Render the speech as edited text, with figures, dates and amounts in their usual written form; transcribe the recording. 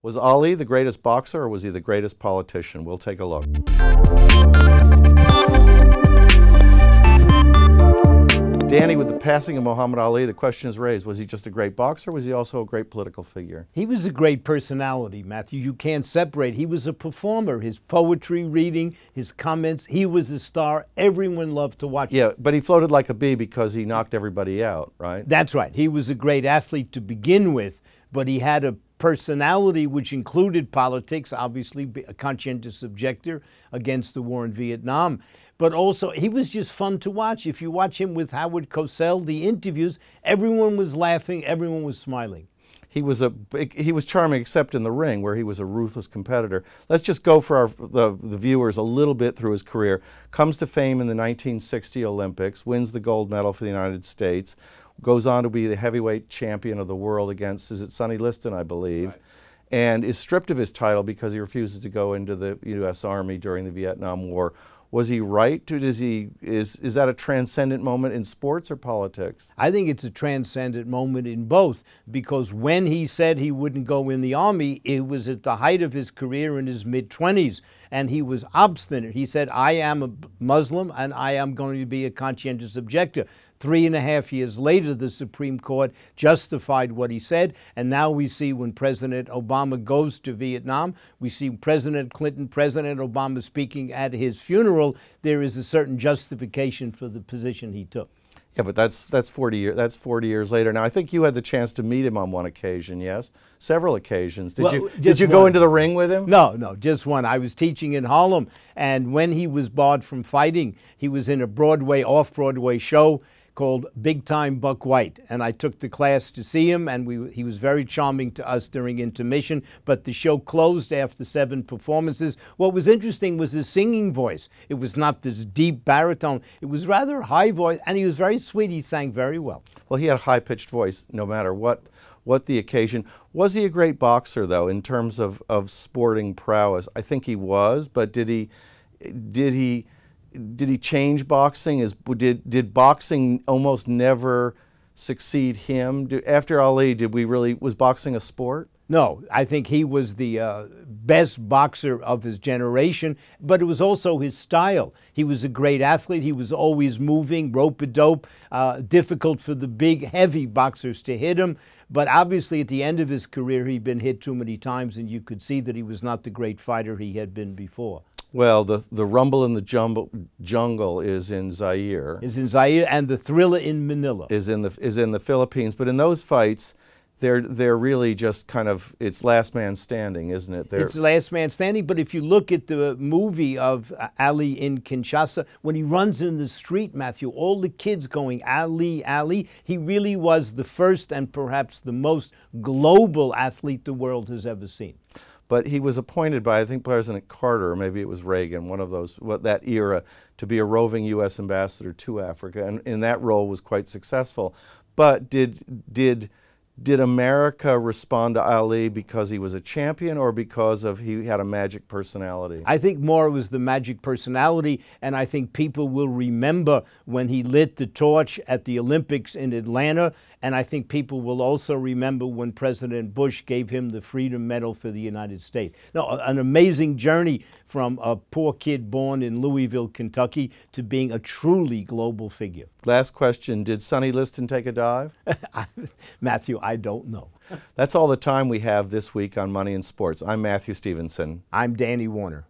Was Ali the greatest boxer or was he the greatest politician? We'll take a look. Danny, with the passing of Muhammad Ali, the question is raised, was he just a great boxer or was he also a great political figure? He was a great personality, Matthew. You can't separate. He was a performer. His poetry reading, his comments, he was a star. Everyone loved to watch him. Yeah, but he floated like a bee because he knocked everybody out, right? That's right. He was a great athlete to begin with, but he had a personality which included politics, obviously a conscientious objector against the war in Vietnam. But also, he was just fun to watch. If you watch him with Howard Cosell, the interviews, everyone was laughing, everyone was smiling. He was charming except in the ring where he was a ruthless competitor. Let's just go for the viewers a little bit through his career. Comes to fame in the 1960 Olympics, wins the gold medal for the United States, goes on to be the heavyweight champion of the world against, is it Sonny Liston, I believe, right, and is stripped of his title because he refuses to go into the U.S. Army during the Vietnam War. Was he right? Is that a transcendent moment in sports or politics? I think it's a transcendent moment in both, because when he said he wouldn't go in the Army, it was at the height of his career in his mid-20s, and he was obstinate. He said, I am a Muslim and I am going to be a conscientious objector. 3.5 years later, the Supreme Court justified what he said, and now we see when President Obama goes to Vietnam, we see President Clinton, President Obama speaking at his funeral. There is a certain justification for the position he took. Yeah, but that's 40 years later. Now, I think you had the chance to meet him on one occasion, yes? Several occasions. Did you go into the ring with him? No, just one. I was teaching in Harlem, and when he was barred from fighting, he was in a Broadway, off-Broadway show called Big Time Buck White, and I took the class to see him, and he was very charming to us during intermission, but the show closed after 7 performances. What was interesting was his singing voice. It was not this deep baritone. It was rather a high voice, and he was very sweet. He sang very well. Well, he had a high-pitched voice no matter what the occasion. Was he a great boxer, though, in terms of sporting prowess? I think he was, but did he change boxing? Did boxing almost never succeed him? After Ali, was boxing a sport? No, I think he was the best boxer of his generation, but it was also his style. He was a great athlete. He was always moving, rope-a-dope, difficult for the big, heavy boxers to hit him. But obviously, at the end of his career, he'd been hit too many times, and you could see that he was not the great fighter he had been before. Well, the Rumble in the Jungle is in Zaire. Is in Zaire, and the Thriller in Manila. Is in the Philippines. But in those fights, they're really just kind of, it's last man standing, isn't it? It's last man standing, but if you look at the movie of Ali in Kinshasa, when he runs in the street, Matthew, all the kids going, Ali, Ali, he really was the first and perhaps the most global athlete the world has ever seen. But he was appointed by, I think, President Carter, or maybe it was Reagan, one of those, that era, to be a roving U.S. ambassador to Africa, and in that role was quite successful. But did America respond to Ali because he was a champion or because he had a magic personality? I think more it was the magic personality, and I think people will remember when he lit the torch at the Olympics in Atlanta, and I think people will also remember when President Bush gave him the Freedom Medal for the United States. No, an amazing journey from a poor kid born in Louisville, Kentucky, to being a truly global figure. Last question, did Sonny Liston take a dive? Matthew, I don't know. That's all the time we have this week on Money and Sports. I'm Matthew Stevenson. I'm Danny Warner.